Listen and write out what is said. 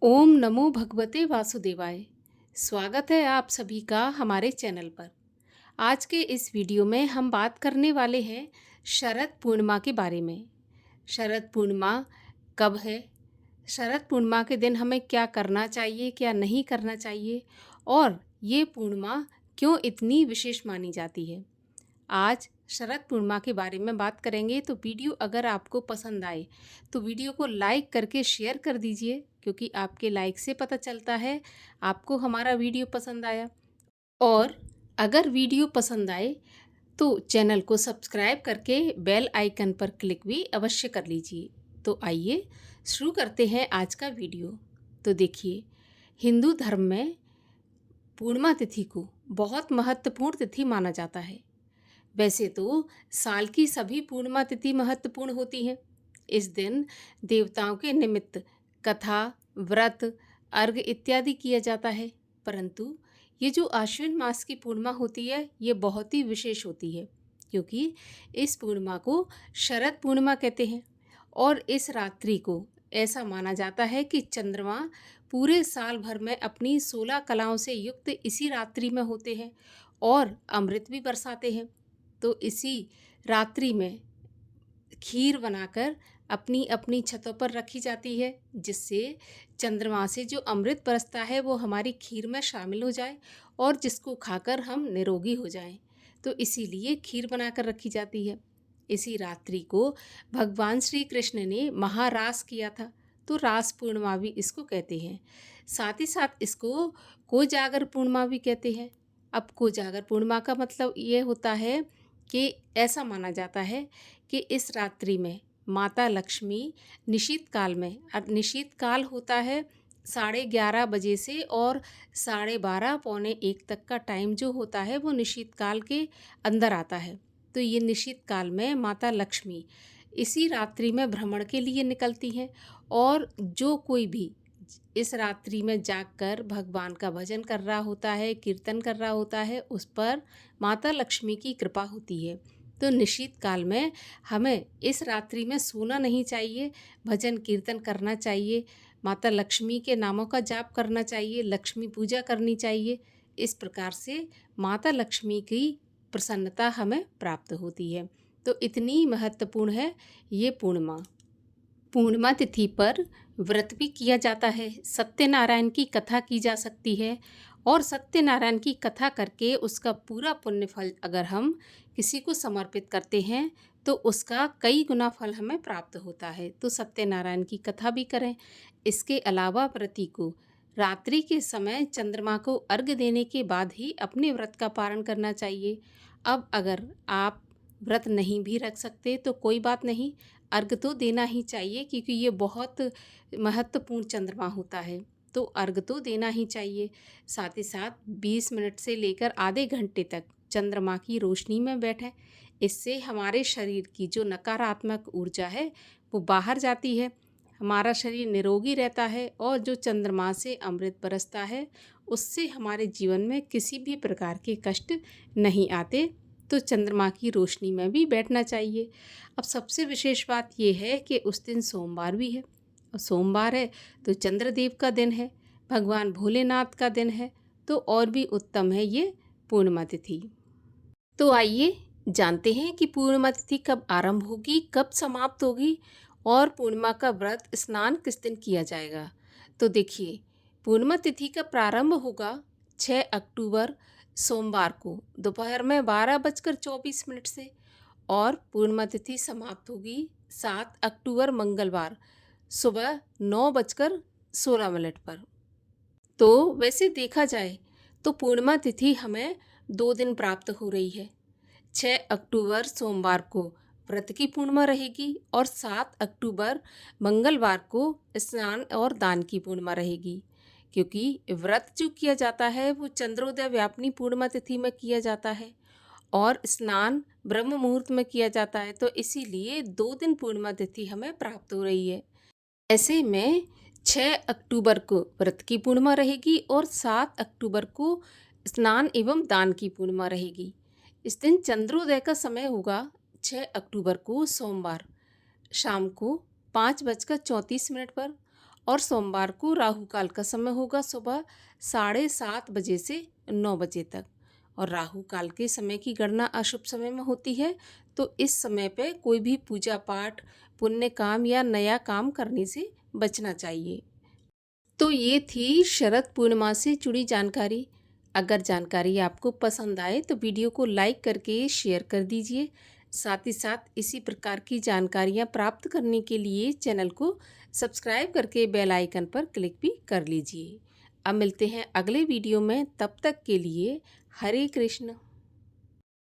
ओम नमो भगवते वासुदेवाय। स्वागत है आप सभी का हमारे चैनल पर। आज के इस वीडियो में हम बात करने वाले हैं शरद पूर्णिमा के बारे में। शरद पूर्णिमा कब है, शरद पूर्णिमा के दिन हमें क्या करना चाहिए, क्या नहीं करना चाहिए, और ये पूर्णिमा क्यों इतनी विशेष मानी जाती है। आज शरद पूर्णिमा के बारे में बात करेंगे। तो वीडियो अगर आपको पसंद आए तो वीडियो को लाइक करके शेयर कर दीजिए, क्योंकि आपके लाइक से पता चलता है आपको हमारा वीडियो पसंद आया। और अगर वीडियो पसंद आए तो चैनल को सब्सक्राइब करके बेल आइकन पर क्लिक भी अवश्य कर लीजिए। तो आइए शुरू करते हैं आज का वीडियो। तो देखिए, हिंदू धर्म में पूर्णिमा तिथि को बहुत महत्वपूर्ण तिथि माना जाता है। वैसे तो साल की सभी पूर्णिमा तिथि महत्वपूर्ण होती हैं। इस दिन देवताओं के निमित्त कथा, व्रत, अर्घ इत्यादि किया जाता है, परंतु ये जो आश्विन मास की पूर्णिमा होती है ये बहुत ही विशेष होती है, क्योंकि इस पूर्णिमा को शरद पूर्णिमा कहते हैं। और इस रात्रि को ऐसा माना जाता है कि चंद्रमा पूरे साल भर में अपनी 16 कलाओं से युक्त इसी रात्रि में होते हैं और अमृत भी बरसाते हैं। तो इसी रात्रि में खीर बनाकर अपनी अपनी छतों पर रखी जाती है, जिससे चंद्रमा से जो अमृत बरसता है वो हमारी खीर में शामिल हो जाए और जिसको खाकर हम निरोगी हो जाएं। तो इसीलिए खीर बनाकर रखी जाती है। इसी रात्रि को भगवान श्री कृष्ण ने महारास किया था, तो रास पूर्णिमा भी इसको कहते हैं। साथ ही साथ इसको कोजागर पूर्णिमा भी कहते हैं। अब कोजागर पूर्णिमा का मतलब ये होता है कि ऐसा माना जाता है कि इस रात्रि में माता लक्ष्मी निशीत काल में, अब निशीत काल होता है 11:30 बजे से और 12:30 पौने 1 तक का टाइम जो होता है वो निशीत काल के अंदर आता है। तो ये निशीत काल में माता लक्ष्मी इसी रात्रि में भ्रमण के लिए निकलती हैं, और जो कोई भी इस रात्रि में जागकर भगवान का भजन कर रहा होता है, कीर्तन कर रहा होता है, उस पर माता लक्ष्मी की कृपा होती है। तो निशीत काल में हमें इस रात्रि में सोना नहीं चाहिए, भजन कीर्तन करना चाहिए, माता लक्ष्मी के नामों का जाप करना चाहिए, लक्ष्मी पूजा करनी चाहिए। इस प्रकार से माता लक्ष्मी की प्रसन्नता हमें प्राप्त होती है। तो इतनी महत्वपूर्ण है ये पूर्णिमा। पूर्णिमा तिथि पर व्रत भी किया जाता है, सत्यनारायण की कथा की जा सकती है, और सत्यनारायण की कथा करके उसका पूरा पुण्य फल अगर हम किसी को समर्पित करते हैं तो उसका कई गुना फल हमें प्राप्त होता है। तो सत्यनारायण की कथा भी करें। इसके अलावा व्रती को रात्रि के समय चंद्रमा को अर्घ देने के बाद ही अपने व्रत का पारण करना चाहिए। अब अगर आप व्रत नहीं भी रख सकते तो कोई बात नहीं, अर्घ तो देना ही चाहिए, क्योंकि ये बहुत महत्वपूर्ण चंद्रमा होता है, तो अर्घ तो देना ही चाहिए। साथ ही साथ 20 मिनट से लेकर आधे घंटे तक चंद्रमा की रोशनी में बैठें। इससे हमारे शरीर की जो नकारात्मक ऊर्जा है वो बाहर जाती है, हमारा शरीर निरोगी रहता है, और जो चंद्रमा से अमृत बरसता है उससे हमारे जीवन में किसी भी प्रकार के कष्ट नहीं आते। तो चंद्रमा की रोशनी में भी बैठना चाहिए। अब सबसे विशेष बात यह है कि उस दिन सोमवार भी है, और सोमवार है तो चंद्रदेव का दिन है, भगवान भोलेनाथ का दिन है, तो और भी उत्तम है ये पूर्णिमा तिथि। तो आइए जानते हैं कि पूर्णिमा तिथि कब आरंभ होगी, कब समाप्त होगी, और पूर्णिमा का व्रत स्नान किस दिन किया जाएगा। तो देखिए, पूर्णिमा तिथि का प्रारंभ होगा 6 अक्टूबर सोमवार को दोपहर में 12:24 से, और पूर्णिमा तिथि समाप्त होगी 7 अक्टूबर मंगलवार सुबह 9:16 पर। तो वैसे देखा जाए तो पूर्णिमा तिथि हमें 2 दिन प्राप्त हो रही है। 6 अक्टूबर सोमवार को व्रत की पूर्णिमा रहेगी, और 7 अक्टूबर मंगलवार को स्नान और दान की पूर्णिमा रहेगी। क्योंकि व्रत जो किया जाता है वो चंद्रोदय व्यापिनी पूर्णिमा तिथि में किया जाता है, और स्नान ब्रह्म मुहूर्त में किया जाता है, तो इसीलिए 2 दिन पूर्णिमा तिथि हमें प्राप्त हो रही है। ऐसे में 6 अक्टूबर को व्रत की पूर्णिमा रहेगी और 7 अक्टूबर को स्नान एवं दान की पूर्णिमा रहेगी। इस दिन चंद्रोदय का समय होगा 6 अक्टूबर को सोमवार शाम को 5:34 पर, और सोमवार को राहु काल का समय होगा सुबह 7:30 बजे से 9 बजे तक। और राहु काल के समय की गणना अशुभ समय में होती है, तो इस समय पे कोई भी पूजा पाठ, पुण्य काम या नया काम करने से बचना चाहिए। तो ये थी शरद पूर्णिमा से जुड़ी जानकारी। अगर जानकारी आपको पसंद आए तो वीडियो को लाइक करके शेयर कर दीजिए। साथ ही साथ इसी प्रकार की जानकारियाँ प्राप्त करने के लिए चैनल को सब्सक्राइब करके बेल आइकन पर क्लिक भी कर लीजिए। अब मिलते हैं अगले वीडियो में, तब तक के लिए हरे कृष्ण।